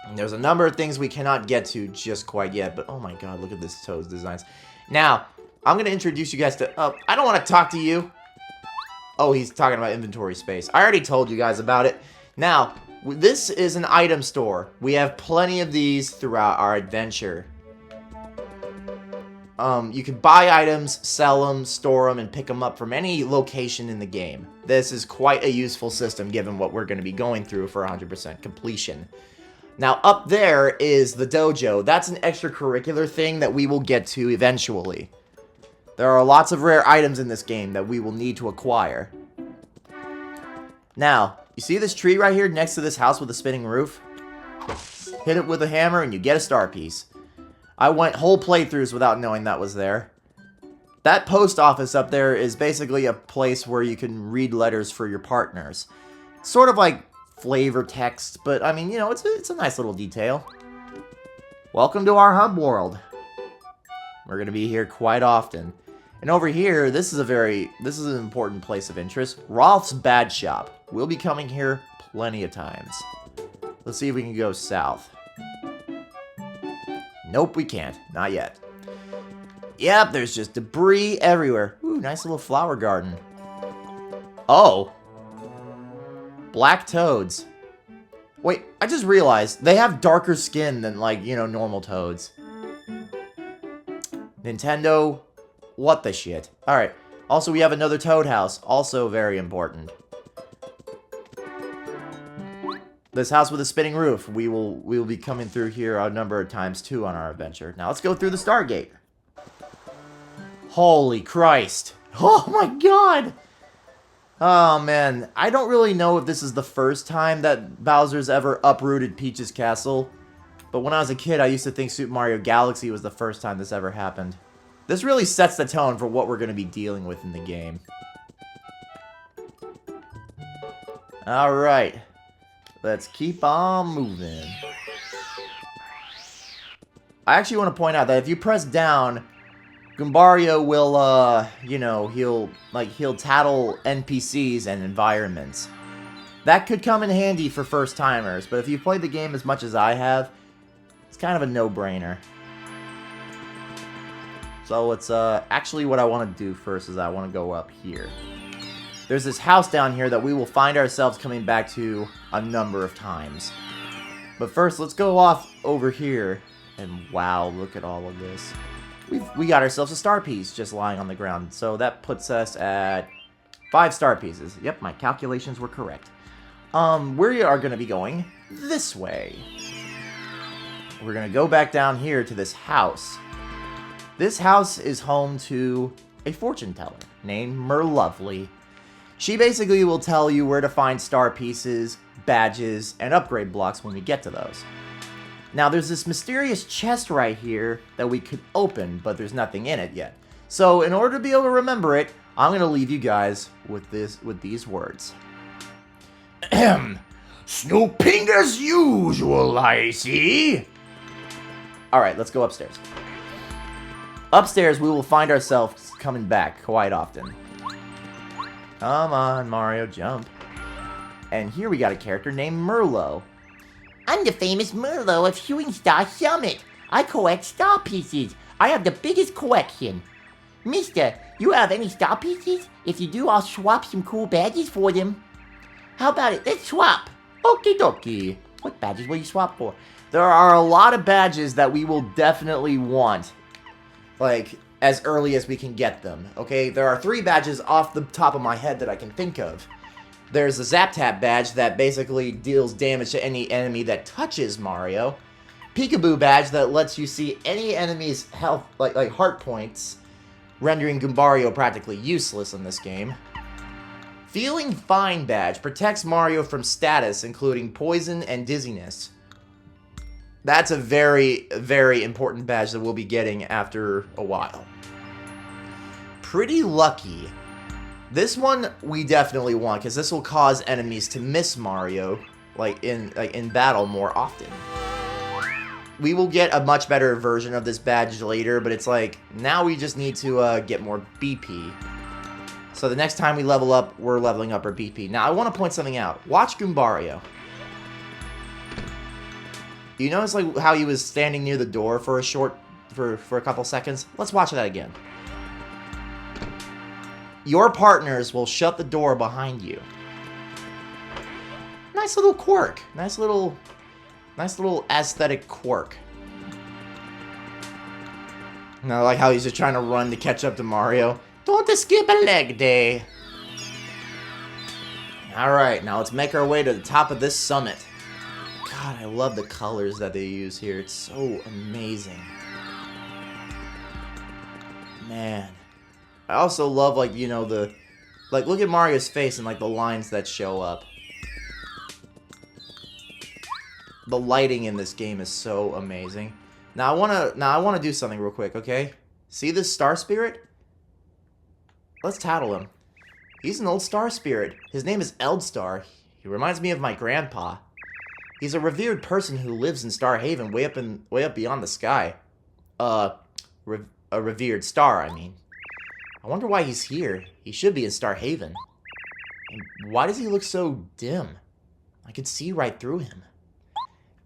And there's a number of things we cannot get to just quite yet, but oh my god, look at this Toad's designs. Now, I'm going to introduce you guys to... I don't want to talk to you. Oh, he's talking about inventory space. I already told you guys about it. Now, this is an item store. We have plenty of these throughout our adventure. You can buy items, sell them, store them, and pick them up from any location in the game. This is quite a useful system given what we're going to be going through for 100% completion. Now, up there is the dojo. That's an extracurricular thing that we will get to eventually. There are lots of rare items in this game that we will need to acquire. Now, you see this tree right here next to this house with a spinning roof? Hit it with a hammer and you get a star piece. I went whole playthroughs without knowing that was there. That post office up there is basically a place where you can read letters for your partners. Sort of like flavor text, but I mean, you know, it's a nice little detail. Welcome to our hub world. We're going to be here quite often. And over here, this is an important place of interest. Rolf's Bad Shop. We'll be coming here plenty of times. Let's see if we can go south. Nope, we can't. Not yet. Yep, there's just debris everywhere. Ooh, nice little flower garden. Oh. Black toads. Wait, I just realized they have darker skin than, like, you know, normal toads. Nintendo, what the shit. Alright, also we have another toad house, also very important. This house with a spinning roof, we will be coming through here a number of times too on our adventure. Now let's go through the Stargate. Holy Christ. Oh my god! Oh man, I don't really know if this is the first time that Bowser's ever uprooted Peach's castle. But when I was a kid, I used to think Super Mario Galaxy was the first time this ever happened. This really sets the tone for what we're going to be dealing with in the game. Alright. Let's keep on moving. I actually want to point out that if you press down, Goombario will, you know, he'll tattle NPCs and environments. That could come in handy for first-timers, but if you've played the game as much as I have, it's kind of a no-brainer. So it's, actually what I want to do first is I want to go up here. There's this house down here that we will find ourselves coming back to a number of times. But first, let's go off over here. And wow, look at all of this. we got ourselves a star piece just lying on the ground. So that puts us at 5 star pieces. Yep, my calculations were correct. We are going to be going this way. We're going to go back down here to this house. This house is home to a fortune teller named Merlovely. She basically will tell you where to find star pieces, badges, and upgrade blocks when we get to those. Now, there's this mysterious chest right here that we could open, but there's nothing in it yet. So, in order to be able to remember it, I'm going to leave you guys with these words. Ahem. Snooping as usual, I see. Alright, let's go upstairs. Upstairs, we will find ourselves coming back quite often. Come on, Mario, jump. And here we got a character named Merlo. I'm the famous Merlo of Shooting Star Summit. I collect star pieces. I have the biggest collection. Mister, you have any star pieces? If you do, I'll swap some cool badges for them. How about it? Let's swap. Okie dokie. What badges will you swap for? There are a lot of badges that we will definitely want. Like, as early as we can get them. Okay, there are 3 badges off the top of my head that I can think of. There's the Zap Tap badge that basically deals damage to any enemy that touches Mario. Peekaboo badge that lets you see any enemy's health, like heart points, rendering Goombario practically useless in this game. Feeling Fine badge protects Mario from status, including poison and dizziness. That's a very, very important badge that we'll be getting after a while. Pretty Lucky. This one we definitely want, because this will cause enemies to miss Mario, in battle more often. We will get a much better version of this badge later, but it's like, now we just need to get more BP. So the next time we level up, we're leveling up our BP. Now, I want to point something out. Watch Goombario. You notice like how he was standing near the door for a couple seconds? Let's watch that again. Your partners will shut the door behind you. Nice little quirk. Nice little aesthetic quirk. Now, I like how he's just trying to run to catch up to Mario. Don't skip a leg day. Alright, now let's make our way to the top of this summit. God, I love the colors that they use here. It's so amazing. Man. I also love, like, you know, look at Mario's face and, like, the lines that show up. The lighting in this game is so amazing. Now I wanna do something real quick, okay? See this star spirit? Let's tattle him. He's an old star spirit. His name is Eldstar. He reminds me of my grandpa. He's a revered person who lives in Star Haven, way up beyond the sky. A revered star, I mean. I wonder why he's here. He should be in Star Haven. And why does he look so dim? I could see right through him.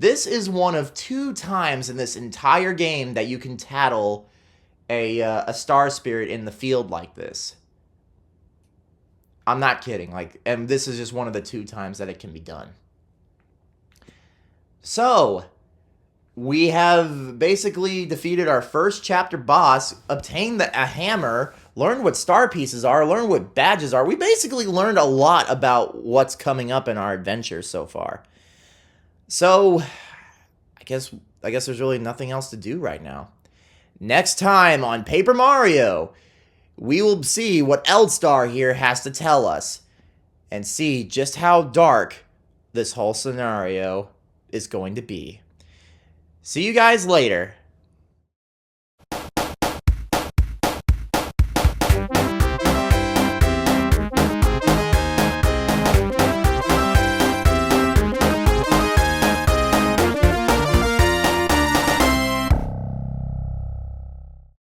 This is one of 2 times in this entire game that you can tattle a star spirit in the field like this. I'm not kidding. And this is just one of the 2 times that it can be done. So, we have basically defeated our first chapter boss, obtained a hammer, learned what star pieces are, learned what badges are. We basically learned a lot about what's coming up in our adventure so far. So, I guess there's really nothing else to do right now. Next time on Paper Mario, we will see what Eldstar here has to tell us, and see just how dark this whole scenario is going to be. See you guys later.